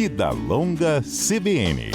Vida Longa CBN.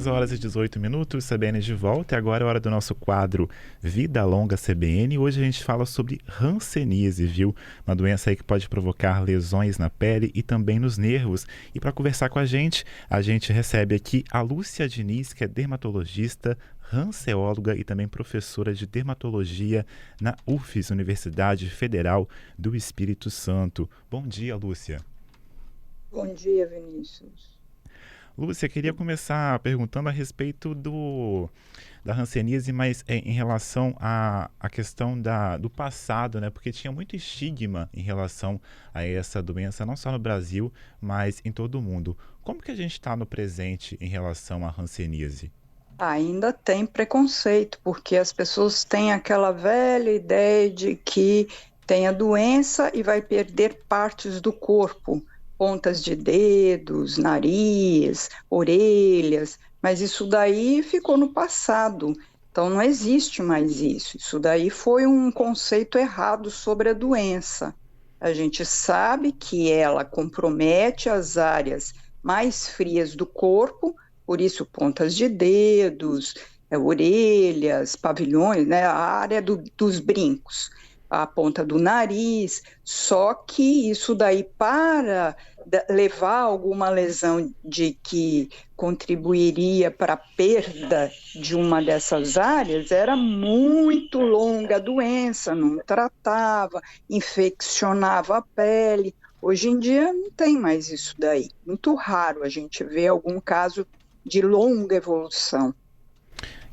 Horas e 18 minutos, CBN de volta, e agora é hora do nosso quadro Vida Longa CBN. Hoje a gente fala sobre hanseníase, viu? Uma doença aí que pode provocar lesões na pele e também nos nervos. E para conversar com a gente recebe aqui a Lúcia Diniz, que é dermatologista, hanseóloga e também professora de dermatologia na UFES, Universidade Federal do Espírito Santo. Bom dia, Lúcia. Bom dia, Vinícius. Lúcia, queria começar perguntando a respeito da hanseníase, mas em relação à questão do passado, né? Porque tinha muito estigma em relação a essa doença, não só no Brasil, mas em todo o mundo. Como que a gente está no presente em relação à hanseníase? Ainda tem preconceito, porque as pessoas têm aquela velha ideia de que tem a doença e vai perder partes do corpo. Pontas de dedos, nariz, orelhas, mas isso daí ficou no passado, então não existe mais isso. Isso daí foi um conceito errado sobre a doença. A gente sabe que ela compromete as áreas mais frias do corpo, por isso pontas de dedos, orelhas, pavilhões, né, a área dos brincos, a ponta do nariz, só que isso daí para levar a alguma lesão de que contribuiria para a perda de uma dessas áreas, era muito longa a doença, não tratava, infeccionava a pele. Hoje em dia não tem mais isso daí, muito raro a gente ver algum caso de longa evolução.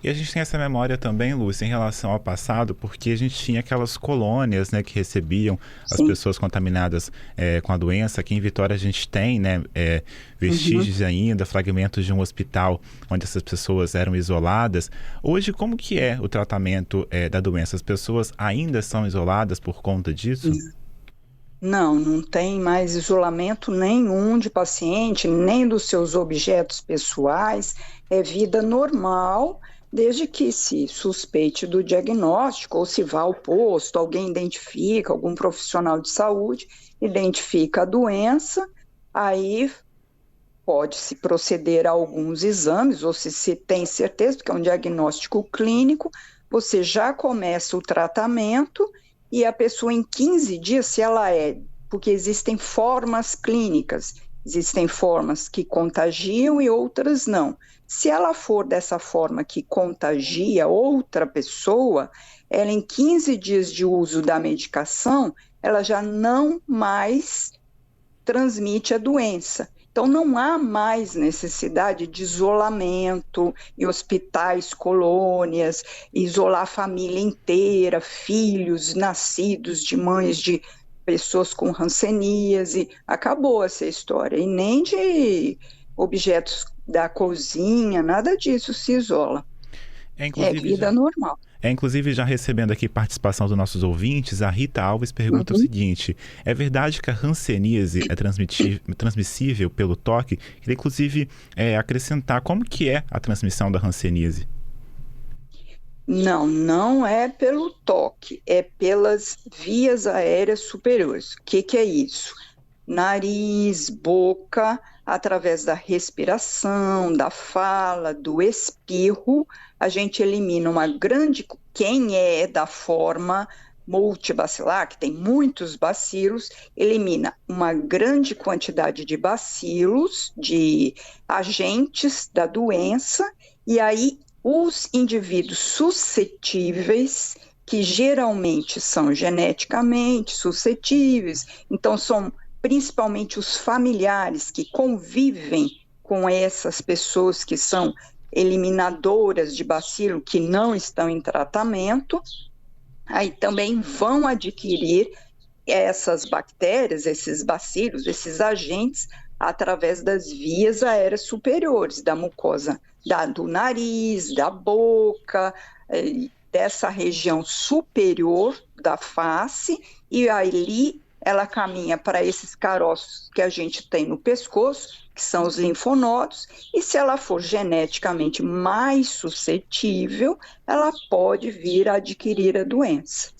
E a gente tem essa memória também, Lúcia, em relação ao passado, porque a gente tinha aquelas colônias, né, que recebiam as pessoas contaminadas com a doença. Aqui em Vitória a gente tem, né, vestígios ainda, fragmentos de um hospital onde essas pessoas eram isoladas. Hoje, como que é o tratamento da doença? As pessoas ainda são isoladas por conta disso? Não tem mais isolamento nenhum de paciente, nem dos seus objetos pessoais. É vida normal, desde que se suspeite do diagnóstico ou se vá ao posto, alguém identifica, algum profissional de saúde identifica a doença, aí pode-se proceder a alguns exames, ou se tem certeza, porque é um diagnóstico clínico, você já começa o tratamento e a pessoa em 15 dias, se ela porque existem formas clínicas, existem formas que contagiam e outras não. Se ela for dessa forma que contagia outra pessoa, ela em 15 dias de uso da medicação, ela já não mais transmite a doença. Então não há mais necessidade de isolamento em hospitais, colônias, isolar a família inteira, filhos nascidos de mães de pessoas com hanseníase. Acabou essa história. E nem de objetos da cozinha, nada disso se isola. É vida normal. Inclusive, já recebendo aqui participação dos nossos ouvintes, a Rita Alves pergunta o seguinte: é verdade que a hanseníase é transmissível pelo toque? Queria, inclusive, acrescentar como que é a transmissão da hanseníase. Não é pelo toque, é pelas vias aéreas superiores. O que é isso? Nariz, boca, através da respiração, da fala, do espirro, a gente elimina quem é da forma multibacilar, que tem muitos bacilos, elimina uma grande quantidade de bacilos, de agentes da doença, e aí os indivíduos suscetíveis, que geralmente são geneticamente suscetíveis, então são principalmente os familiares que convivem com essas pessoas que são eliminadoras de bacilo que não estão em tratamento, aí também vão adquirir essas bactérias, esses bacilos, esses agentes, através das vias aéreas superiores, da mucosa do nariz, da boca, dessa região superior da face, e ali ela caminha para esses caroços que a gente tem no pescoço, que são os linfonodos, e se ela for geneticamente mais suscetível, ela pode vir a adquirir a doença.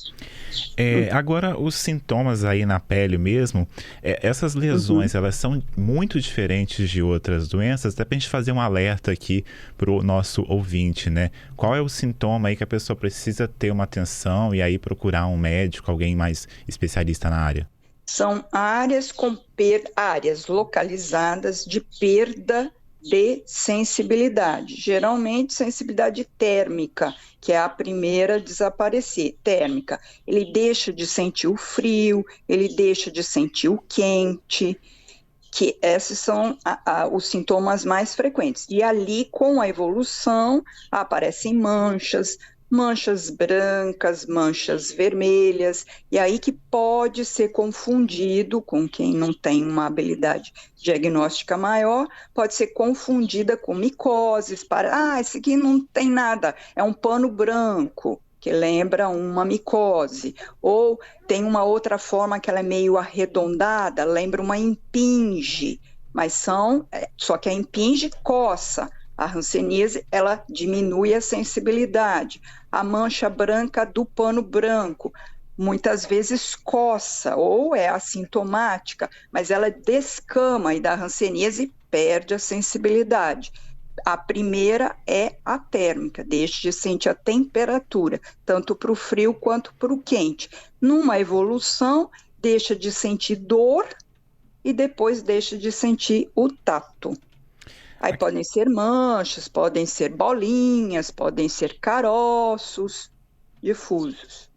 Agora, os sintomas aí na pele mesmo, essas lesões, elas são muito diferentes de outras doenças, até para a gente fazer um alerta aqui para o nosso ouvinte, né? Qual é o sintoma aí que a pessoa precisa ter uma atenção e aí procurar um médico, alguém mais especialista na área? São áreas localizadas de perda de sensibilidade, geralmente sensibilidade térmica, que é a primeira a desaparecer, térmica. Ele deixa de sentir o frio, ele deixa de sentir o quente, que esses são os sintomas mais frequentes. E ali, com a evolução, aparecem manchas brancas, manchas vermelhas, e aí que pode ser confundido com quem não tem uma habilidade diagnóstica maior, pode ser confundida com micoses, esse aqui não tem nada, é um pano branco, que lembra uma micose, ou tem uma outra forma que ela é meio arredondada, lembra uma impinge, mas só que a impinge coça. A hanseníase, ela diminui a sensibilidade. A mancha branca do pano branco, muitas vezes coça, ou é assintomática, mas ela descama e da hanseníase perde a sensibilidade. A primeira é a térmica, deixa de sentir a temperatura, tanto para o frio quanto para o quente. Numa evolução, deixa de sentir dor e depois deixa de sentir o tato. Aí podem ser manchas, podem ser bolinhas, podem ser caroços difusos.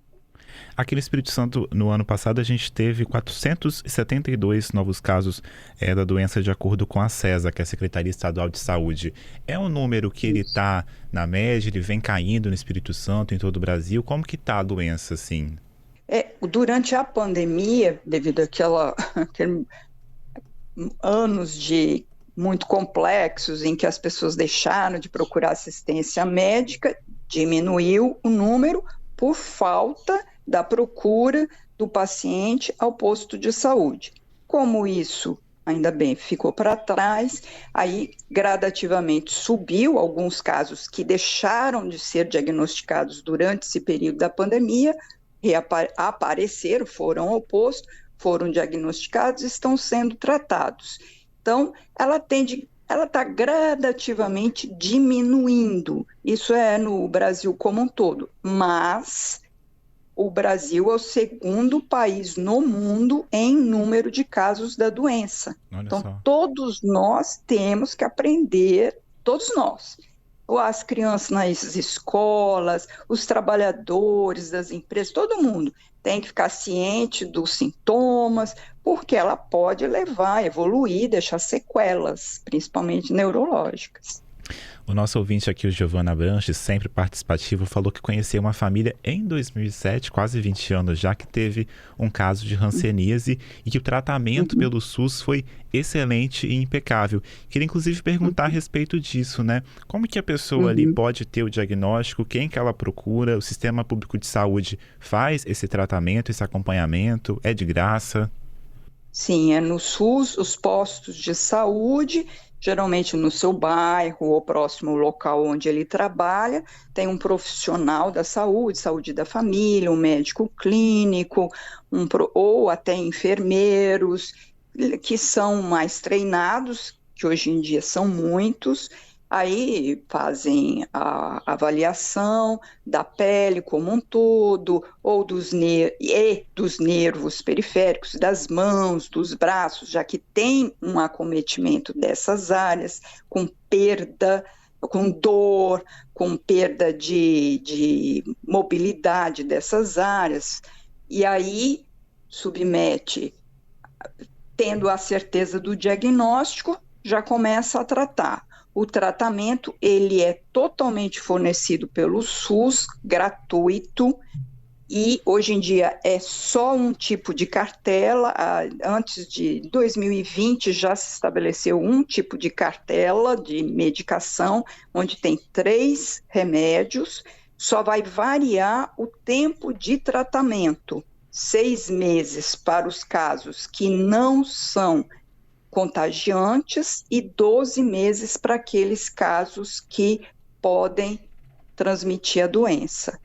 Aqui no Espírito Santo, no ano passado, a gente teve 472 novos casos da doença, de acordo com a SESA, que é a Secretaria Estadual de Saúde. É um número que ele está na média, ele vem caindo no Espírito Santo, em todo o Brasil? Como que está a doença, assim? Durante a pandemia, devido àqueles anos muito complexos em que as pessoas deixaram de procurar assistência médica, diminuiu o número por falta da procura do paciente ao posto de saúde. Como isso, ainda bem, ficou para trás, aí gradativamente subiu alguns casos que deixaram de ser diagnosticados durante esse período da pandemia, apareceram, foram ao posto, foram diagnosticados e estão sendo tratados. Então, ela está gradativamente diminuindo. Isso é no Brasil como um todo. Mas o Brasil é o segundo país no mundo em número de casos da doença. Então, todos nós temos que aprender, todos nós, as crianças nas escolas, os trabalhadores das empresas, todo mundo tem que ficar ciente dos sintomas, porque ela pode levar, evoluir, deixar sequelas, principalmente neurológicas. O nosso ouvinte aqui, o Giovana Branches, sempre participativo, falou que conheceu uma família em 2007, quase 20 anos já, que teve um caso de hanseníase e que o tratamento pelo SUS foi excelente e impecável. Queria inclusive perguntar a respeito disso, né? Como que a pessoa ali pode ter o diagnóstico, quem que ela procura, o Sistema Público de Saúde faz esse tratamento, esse acompanhamento, é de graça? Sim, é no SUS, os postos de saúde, geralmente no seu bairro ou próximo ao local onde ele trabalha, tem um profissional da saúde da família, um médico clínico, ou até enfermeiros, que são mais treinados, que hoje em dia são muitos, aí fazem a avaliação da pele como um todo, ou dos nervos periféricos, das mãos, dos braços, já que tem um acometimento dessas áreas, com perda, com dor, com perda de mobilidade dessas áreas, e aí submete, tendo a certeza do diagnóstico, já começa a tratar. O tratamento, ele é totalmente fornecido pelo SUS, gratuito, e hoje em dia é só um tipo de cartela. Antes de 2020 já se estabeleceu um tipo de cartela de medicação, onde tem 3 remédios, só vai variar o tempo de tratamento, 6 meses para os casos que não são contagiantes e 12 meses para aqueles casos que podem transmitir a doença.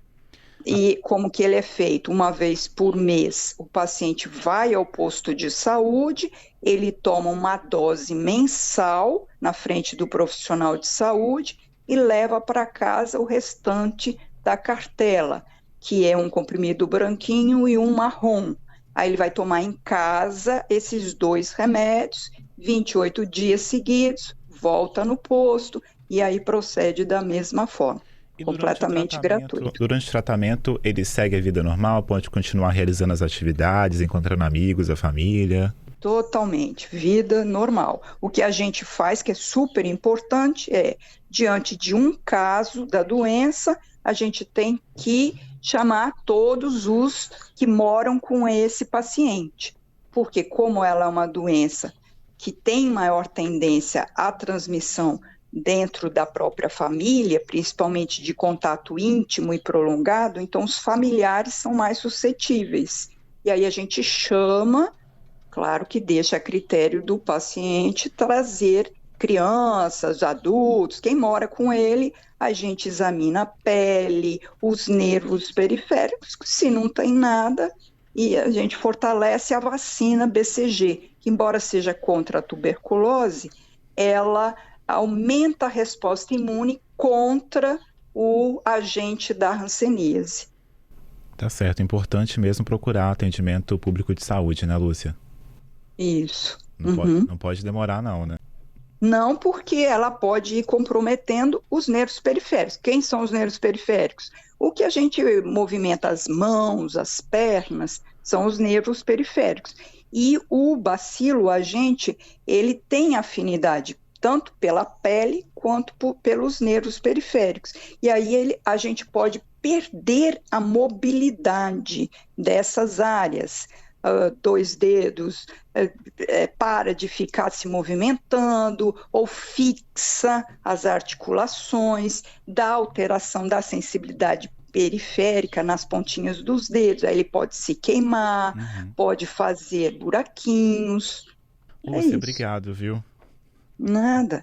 E como que ele é feito? Uma vez por mês, o paciente vai ao posto de saúde, ele toma uma dose mensal na frente do profissional de saúde e leva para casa o restante da cartela, que é um comprimido branquinho e um marrom. Aí ele vai tomar em casa esses 2 remédios, 28 dias seguidos, volta no posto e aí procede da mesma forma. E Completamente gratuito. Durante o tratamento, ele segue a vida normal, pode continuar realizando as atividades, encontrando amigos, a família? Totalmente, vida normal. O que a gente faz, que é super importante, é, diante de um caso da doença, a gente tem que chamar todos os que moram com esse paciente. Porque como ela é uma doença que tem maior tendência à transmissão dentro da própria família, principalmente de contato íntimo e prolongado, então os familiares são mais suscetíveis. E aí a gente chama, claro que deixa a critério do paciente trazer crianças, adultos, quem mora com ele, a gente examina a pele, os nervos periféricos, se não tem nada, e a gente fortalece a vacina BCG, que embora seja contra a tuberculose, ela aumenta a resposta imune contra o agente da hanseníase. Tá certo, importante mesmo procurar atendimento público de saúde, né, Lúcia? Isso. Não pode demorar não, né? Não, porque ela pode ir comprometendo os nervos periféricos. Quem são os nervos periféricos? O que a gente movimenta as mãos, as pernas, são os nervos periféricos. E o bacilo, o agente, ele tem afinidade tanto pela pele quanto pelos nervos periféricos. E aí a gente pode perder a mobilidade dessas áreas. 2 dedos, para de ficar se movimentando ou fixa as articulações, dá alteração da sensibilidade periférica nas pontinhas dos dedos, aí ele pode se queimar, pode fazer buraquinhos. Lúcia, obrigado, viu? Nada.